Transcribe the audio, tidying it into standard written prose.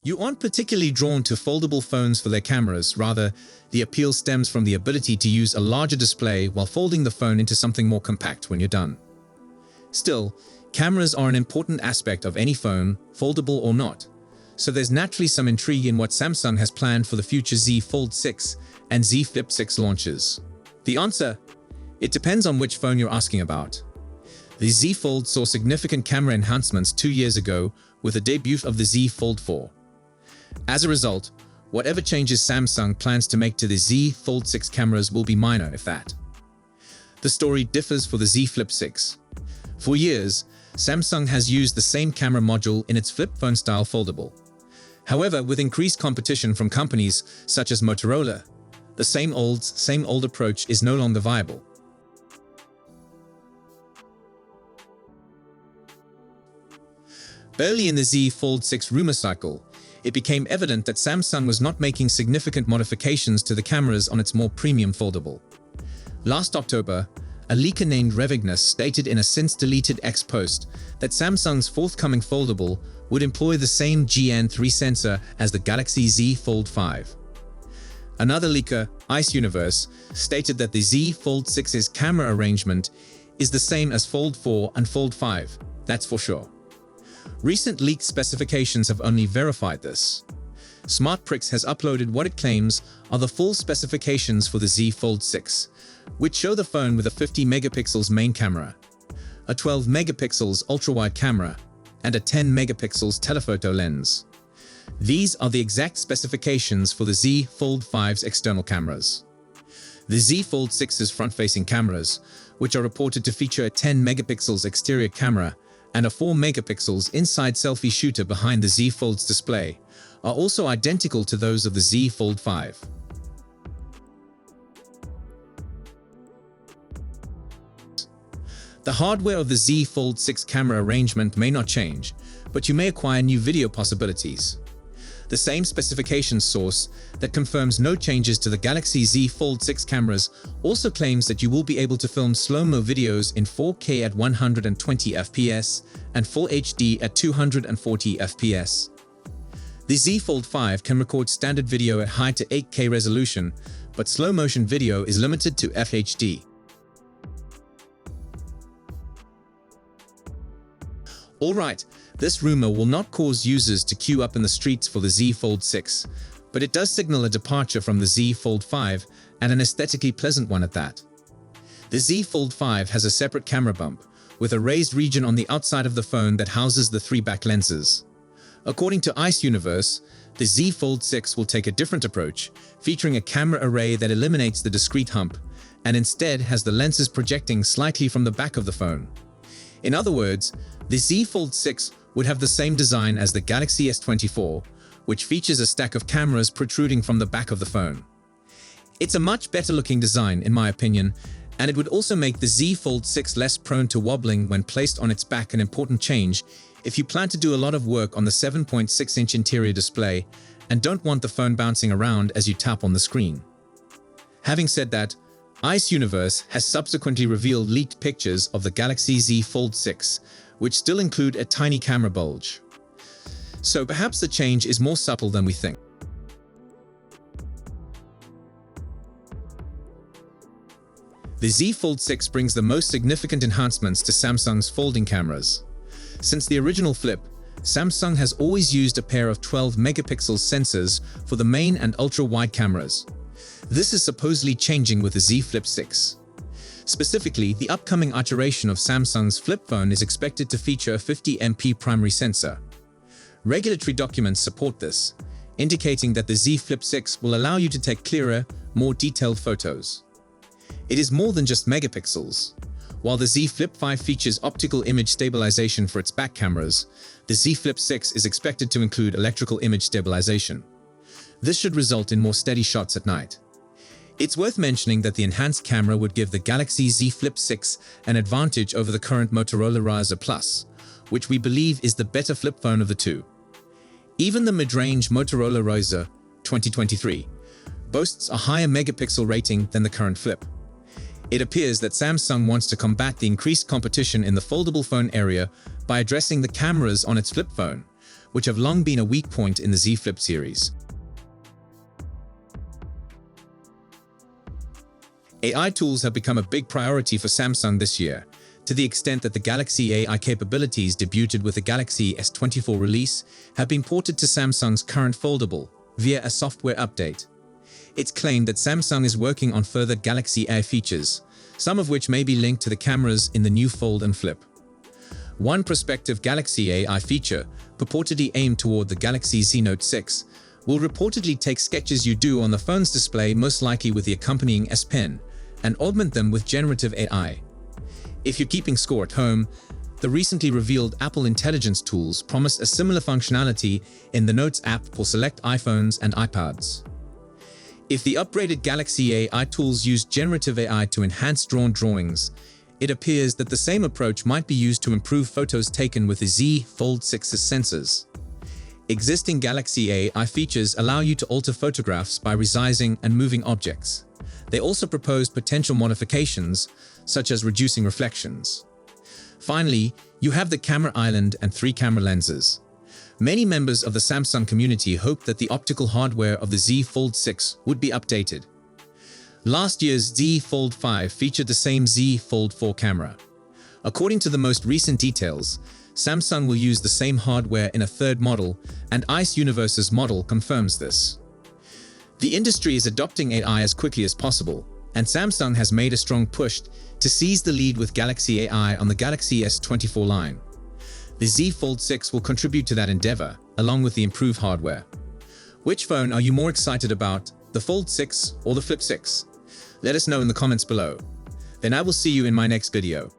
You aren't particularly drawn to foldable phones for their cameras. Rather, the appeal stems from the ability to use a larger display while folding the phone into something more compact when you're done. Still, cameras are an important aspect of any phone, foldable or not. So there's naturally some intrigue in what Samsung has planned for the future Z Fold 6 and Z Flip 6 launches. The answer? It depends on which phone you're asking about. The Z Fold saw significant camera enhancements 2 years ago with the debut of the Z Fold 4. As a result, whatever changes Samsung plans to make to the Z Fold 6 cameras will be minor, if that. The story differs for the Z Flip 6. For years, Samsung has used the same camera module in its flip phone style foldable. However, with increased competition from companies such as Motorola, the same old approach is no longer viable. Early in the Z Fold 6 rumor cycle, it became evident that Samsung was not making significant modifications to the cameras on its more premium foldable. Last October, a leaker named Revignus stated in a since-deleted X post that Samsung's forthcoming foldable would employ the same GN3 sensor as the Galaxy Z Fold 5. Another leaker, Ice Universe, stated that the Z Fold 6's camera arrangement is the same as Fold 4 and Fold 5, that's for sure. Recent leaked specifications have only verified this. SmartPrix has uploaded what it claims are the full specifications for the Z Fold 6, which show the phone with a 50 megapixels main camera, a 12 megapixels ultra-wide camera, and a 10 megapixels telephoto lens. These are the exact specifications for the Z Fold 5's external cameras. The Z Fold 6's front-facing cameras, which are reported to feature a 10 megapixels exterior camera and a 4 megapixels inside selfie shooter behind the Z Fold's display, are also identical to those of the Z Fold 5. The hardware of the Z Fold 6 camera arrangement may not change, but you may acquire new video possibilities. The same specification source that confirms no changes to the Galaxy Z Fold 6 cameras also claims that you will be able to film slow-mo videos in 4K at 120 FPS and Full HD at 240 FPS. The Z Fold 5 can record standard video at high to 8K resolution, but slow-motion video is limited to FHD. Alright, this rumor will not cause users to queue up in the streets for the Z Fold 6, but it does signal a departure from the Z Fold 5, and an aesthetically pleasant one at that. The Z Fold 5 has a separate camera bump, with a raised region on the outside of the phone that houses the 3 back lenses. According to Ice Universe, the Z Fold 6 will take a different approach, featuring a camera array that eliminates the discrete hump, and instead has the lenses projecting slightly from the back of the phone. In other words, the Z Fold 6 would have the same design as the Galaxy S24, which features a stack of cameras protruding from the back of the phone. It's a much better looking design in my opinion, and it would also make the Z Fold 6 less prone to wobbling when placed on its back, an important change if you plan to do a lot of work on the 7.6-inch interior display and don't want the phone bouncing around as you tap on the screen. Having said that, Ice Universe has subsequently revealed leaked pictures of the Galaxy Z Fold 6, which still include a tiny camera bulge. So perhaps the change is more subtle than we think. The Z Fold 6 brings the most significant enhancements to Samsung's folding cameras. Since the original Flip, Samsung has always used a pair of 12 megapixel sensors for the main and ultra-wide cameras. This is supposedly changing with the Z Flip 6. Specifically, the upcoming iteration of Samsung's flip phone is expected to feature a 50 MP primary sensor. Regulatory documents support this, indicating that the Z Flip 6 will allow you to take clearer, more detailed photos. It is more than just megapixels. While the Z Flip 5 features optical image stabilization for its back cameras, the Z Flip 6 is expected to include electrical image stabilization. This should result in more steady shots at night. It's worth mentioning that the enhanced camera would give the Galaxy Z Flip 6 an advantage over the current Motorola Razr Plus, which we believe is the better flip phone of the two. Even the mid-range Motorola Razr 2023 boasts a higher megapixel rating than the current Flip. It appears that Samsung wants to combat the increased competition in the foldable phone area by addressing the cameras on its flip phone, which have long been a weak point in the Z Flip series. AI tools have become a big priority for Samsung this year, to the extent that the Galaxy AI capabilities debuted with the Galaxy S24 release have been ported to Samsung's current foldable via a software update. It's claimed that Samsung is working on further Galaxy AI features, some of which may be linked to the cameras in the new Fold and Flip. One prospective Galaxy AI feature, purportedly aimed toward the Galaxy Z Note 6, will reportedly take sketches you do on the phone's display, most likely with the accompanying S Pen, and augment them with generative AI. If you're keeping score at home, the recently revealed Apple Intelligence tools promise a similar functionality in the Notes app for select iPhones and iPads. If the upgraded Galaxy AI tools use generative AI to enhance drawn drawings, it appears that the same approach might be used to improve photos taken with the Z Fold 6's sensors. Existing Galaxy AI features allow you to alter photographs by resizing and moving objects. They also propose potential modifications, such as reducing reflections. Finally, you have the camera island and 3 camera lenses. Many members of the Samsung community hoped that the optical hardware of the Z Fold 6 would be updated. Last year's Z Fold 5 featured the same Z Fold 4 camera. According to the most recent details, Samsung will use the same hardware in a third model, and Ice Universe's model confirms this. The industry is adopting AI as quickly as possible, and Samsung has made a strong push to seize the lead with Galaxy AI on the Galaxy S24 line. The Z Fold 6 will contribute to that endeavor, along with the improved hardware. Which phone are you more excited about, the Fold 6 or the Flip 6? Let us know in the comments below. Then I will see you in my next video.